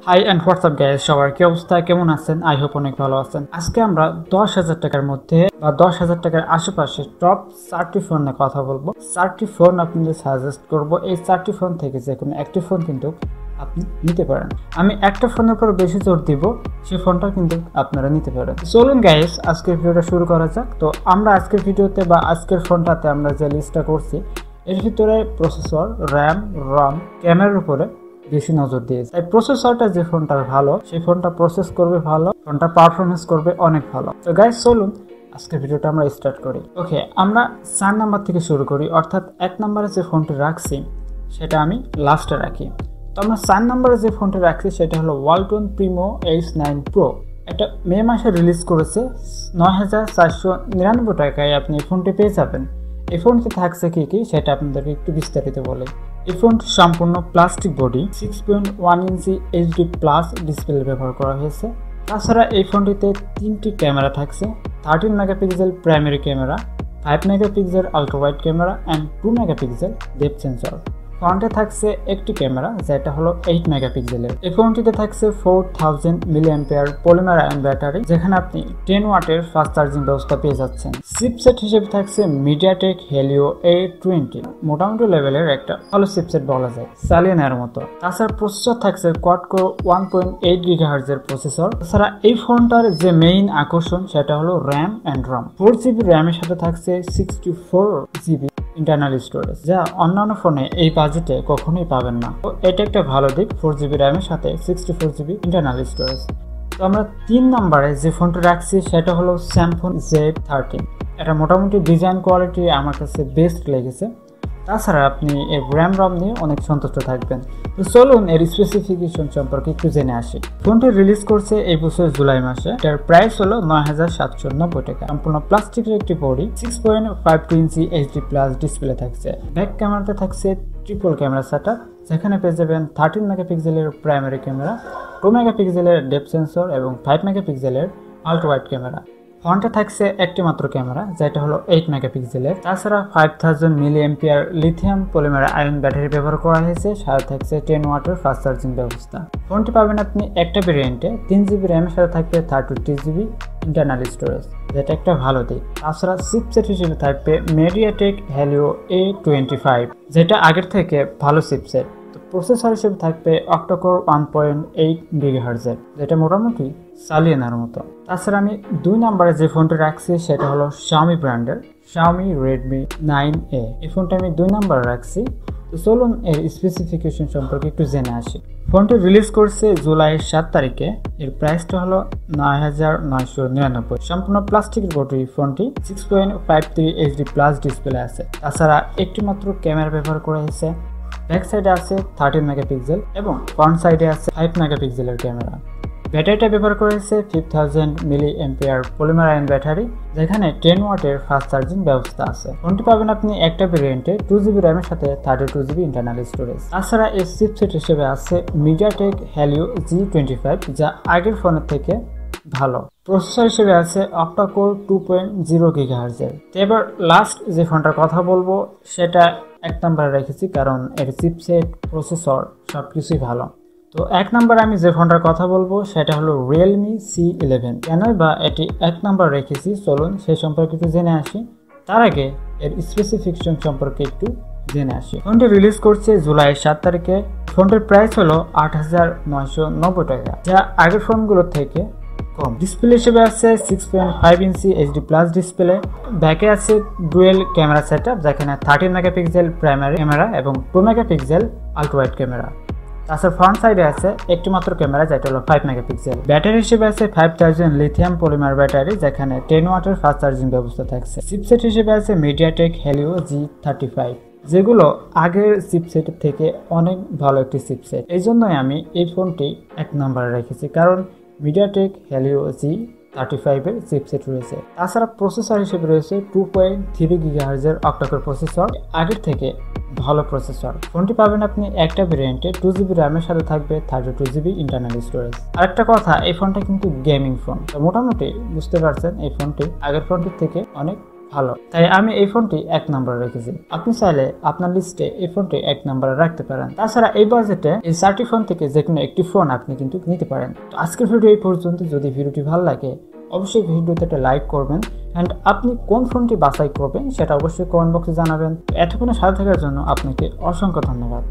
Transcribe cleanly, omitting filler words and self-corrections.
High and WhatsApp guys, সবার কি অবস্থা, কেমন আছেন? আই হোপ অনেক ভালো আছেন। আজকে আমরা 10,000 টাকার মধ্যে বা 10,000 টাকার আশেপাশে টপ 4টি ফোন নিয়ে কথা বলবো। 4টি ফোন আপনাদের সাজেস্ট করব। এই 4টি ফোন থেকে যে কোনো একটি ফোন কিন্তু আপনি নিতে পারেন। আমি একটা ফোনের উপর বেশি জোর দিব, সেই ফোনটা কিন্তু আপনারা নিতে পারেন। চলুন গাইস, আজকের ভিডিওটা শুরু করা যাক। তো আমরা আজকের ভিডিওতে বা আজকের ফোনটাতে আমরা যে লিস্টটা করছি, এর ভিতরে প্রসেসর, র্যাম, রম, ক্যামেরার উপরে বেশি নজর দিয়েছে। তাই প্রসেসরটা যে ফোনটার ভালো, সেই ফোনটা প্রসেস করবে ভালো, ফোনটা পারফরমেন্স করবে অনেক ভালো। তো গাইস চলুন আজকের ভিডিওটা আমরা স্টার্ট করি। ওকে, আমরা 4 নাম্বার থেকে শুরু করি, অর্থাৎ 1 নম্বরে যে ফোনটি রাখছি সেটা আমি লাস্টে রাখি। তো আমরা 4 নম্বরে যে ফোনটি রাখছি সেটা হলো ওয়ালটন প্রিমো H9 Pro। এটা মে মাসে রিলিজ করেছে। 9,499 টাকায় আপনি এই ফোনটি পেয়ে যাবেন। এই ফোনটি থাকছে কি সেটা আপনাদেরকে একটু বিস্তারিত বলি। এই ফোনটি সম্পূর্ণ প্লাস্টিক বডি, 6.1 ইঞ্চি HD প্লাস ডিসপ্লে ব্যবহার করা হয়েছে। তাছাড়া এই ফোনটিতে 3টি ক্যামেরা থাকছে, 13 megapixel primary camera, 5 megapixel ultra wide camera and 2 megapixel depth sensor. ফ্রন্টে থাকছে একটি ক্যামেরা যেটা হলো 8 মেগাপিক্সেলের। এই ফোনটিতে থাকছে 4000 mAh পলিমার আয়ন ব্যাটারি, যেখানে আপনি 10 ওয়াটের ফাস্ট চার্জিং ব্যবস্থা পেয়ে যাচ্ছেন। চিপসেট হিসেবে থাকছে MediaTek Helio A20, মোটামুটি লেভেলের একটা ভালো চিপসেট বলা যায়, চালিয়ে নেওয়ার মতো। তাছাড়া প্রসেসর থাকছে কোয়াড-কোর 1.8 GHz এর প্রসেসর। তাছাড়া এই ফোনটার যে মেইন আকর্ষণ সেটা হলো র্যাম অ্যান্ড রম। 4GB র্যামের সাথে থাকছে 64GB ইন্টারনাল স্টোরেজ, যা অন্যান্য ফোনে এই বাজেটে কখনোই পাবেন না। তো এটা একটা ভালো দিক, 4GB র্যামের সাথে 64GB ইন্টারনাল স্টোরেজ। তো আমরা 3 নম্বরে যে ফোনটা রাখছি সেটা হলো স্যামসাং Z13। এটা মোটামুটি ডিজাইন কোয়ালিটি আমার কাছে বেস্ট লেগেছে। তাছাড়া আপনি এর র্যাম রম নিয়ে অনেক সন্তুষ্ট থাকবেন। তো চলুন এর স্পেসিফিকেশন সম্পর্কে একটু জেনে আসি। ফোনটি রিলিজ করছে এই বছর জুলাই মাসে। এটার প্রাইস হলো 9,790 টাকা। সম্পূর্ণ প্লাস্টিকের একটি বডি, 6.52 ইঞ্চি HD প্লাস ডিসপ্লে থাকছে। ব্যাক ক্যামেরাতে থাকছে ট্রিপল ক্যামেরা সেটআপ, যেখানে পেয়ে যাবেন 13 মেগাপিক্সেলের প্রাইমারি ক্যামেরা, 2 মেগাপিক্সেলের ডেপথ সেন্সর এবং 5 মেগাপিক্সেলের আলট্রা ওয়াইড ক্যামেরা। ফ্রন্টে থাকছে একটি মাত্র ক্যামেরা যেটা হলো 8 মেগাপিক্সেলের। তাছাড়া 5000 mAh লিথিয়াম-পলিমার আয়ন ব্যাটারি ব্যবহার করা হয়েছে, সাথে থাকছে 10 ওয়াটের ফাস্ট চার্জিং ব্যবস্থা। ফোনটি পাবেন আপনি একটা ভেরিয়েন্টে, 3GB র্যামের সাথে থাকবে 32GB ইন্টারনাল স্টোরেজ, যেটা একটা ভালো দিক। তাছাড়া চিপসেট হিসেবে থাকবে MediaTek Helio A25, যেটা আগের থেকে ভালো চিপসেট। প্রসেসর হিসেবে থাকবে Octa Core 1.8 GHz, যেটা মোটামুটি চালিয়ে নেওয়ার মতো। তাছাড়া আমি 2 নম্বরে যে ফোনটি রাখছি সেটা হলো Xiaomi ব্র্যান্ডের Xiaomi Redmi 9A। এই ফোনটা আমি 2 নম্বরে রাখছি। তো চলুন এর স্পেসিফিকেশন সম্পর্কে একটু জেনে আসি। ফোনটি রিলিজ করছে জুলাই 7 তারিখে। এর প্রাইসটা হলো 9,999। সম্পূর্ণ প্লাস্টিকের বডি ফোনটি, 6.53 HD প্লাস ডিসপ্লে আছে। তাছাড়া একটি মাত্র ক্যামেরা ব্যবহার করা হয়েছে। ব্যাক সাইডে আছে 13 মেগাপিক্সেল এবং ফ্রন্ট সাইডে আছে 5 মেগাপিক্সেলের ক্যামেরা। ব্যাটারিটা ব্যবহার করেছে 5000 mAh পলিমার আয়ন ব্যাটারি, যেখানে 10 ওয়াটের ফাস্ট চার্জিং ব্যবস্থা আছে। ফোনটি পাবেন আপনি একটা ভেরিয়েন্টে, 2GB র্যামের সাথে 32GB ইন্টারনাল স্টোরেজ। তাছাড়া এর চিপসেট হিসেবে আছে MediaTek Helio G25, যা আগের ফোনের থেকে ভালো। প্রসেসর হিসেবে আছে Octa Core 2.0 GHz এর। এবার লাস্ট যে ফোনটার কথা বলবো সেটা 1 নম্বরে রেখেছি, কারণ এর চিপসেট, প্রসেসর সবকিছুই ভালো। তো 1 নম্বরে আমি যে ফোনটার কথা বলবো সেটা হলো realme C11। কেন বা এটি 1 নম্বর রেখেছি, চলুন সেই সম্পর্কে একটু জেনে আসি। তার আগে এর স্পেসিফিকেশন সম্পর্কে একটু জেনে আসি। ফোনটি রিলিজ করছে জুলাই 7 তারিখে। ফোনটির প্রাইস হলো 8,990 টাকা, যা আগের ফোনগুলোর থেকে কম। ডিসপ্লে হিসেবে আছে 6.5 ইঞ্চি HD প্লাস ডিসপ্লে। ব্যাকে আছে ডুয়েল ক্যামেরা সেটআপ, যেখানে 13 মেগাপিক্সেল প্রাইমারি ক্যামেরা এবং 2 মেগাপিক্সেল আলট্রা ওয়াইড ক্যামেরা। তাছাড়া ফ্রন্ট সাইডে আছে একটি মাত্র ক্যামেরা যেটা হলো 5 মেগাপিক্সেল। ব্যাটারি হিসেবে আছে 5000 লিথিয়াম-পলিমার ব্যাটারি, যেখানে 10 ওয়াটের ফাস্ট চার্জিং ব্যবস্থা থাকছে। চিপসেট হিসেবে আছে MediaTek Helio G35, যেগুলো আগের চিপসেটের থেকে অনেক ভালো একটি চিপসেট। এই জন্যই আমি এই ফোনটি 1 নম্বরে রেখেছি, কারণ MediaTek Helio G35 এর চিপসেট রয়েছে। তাছাড়া প্রসেসর হিসেবে রয়েছে 2.3 GHz এর Octa Core প্রসেসর, আগের থেকে ভালো প্রসেসর। ফোনটি পাবেন আপনি একটা ভেরিয়েন্টে, 2GB র্যামের সাথে থাকবে 32GB ইন্টারনাল স্টোরেজ। আরেকটা কথা, এই ফোনটা কিন্তু গেমিং ফোন। তো মোটামুটি বুঝতে পারছেন এই ফোনটি আগের ফোনটির থেকে অনেক ভালো, তাই আমি এই ফোনটি 1 নম্বরে রেখেছি। আপনি চাইলে আপনার লিস্টে এই ফোনটি 1 নম্বরে রাখতে পারেন। তাছাড়া এই বাজেটে এই 4টি ফোন থেকে যে কোনো একটি ফোন আপনি কিন্তু নিতে পারেন। তো আজকের ভিডিও এই পর্যন্ত। যদি ভিডিওটি ভালো লাগে অবশ্যই ভিডিওতে একটা লাইক করবেন অ্যান্ড আপনি কোন ফোনটি বাছাই করবেন সেটা অবশ্যই কমেন্ট বক্সে জানাবেন। এতক্ষণ সাথে থাকার জন্য আপনাকে অসংখ্য ধন্যবাদ।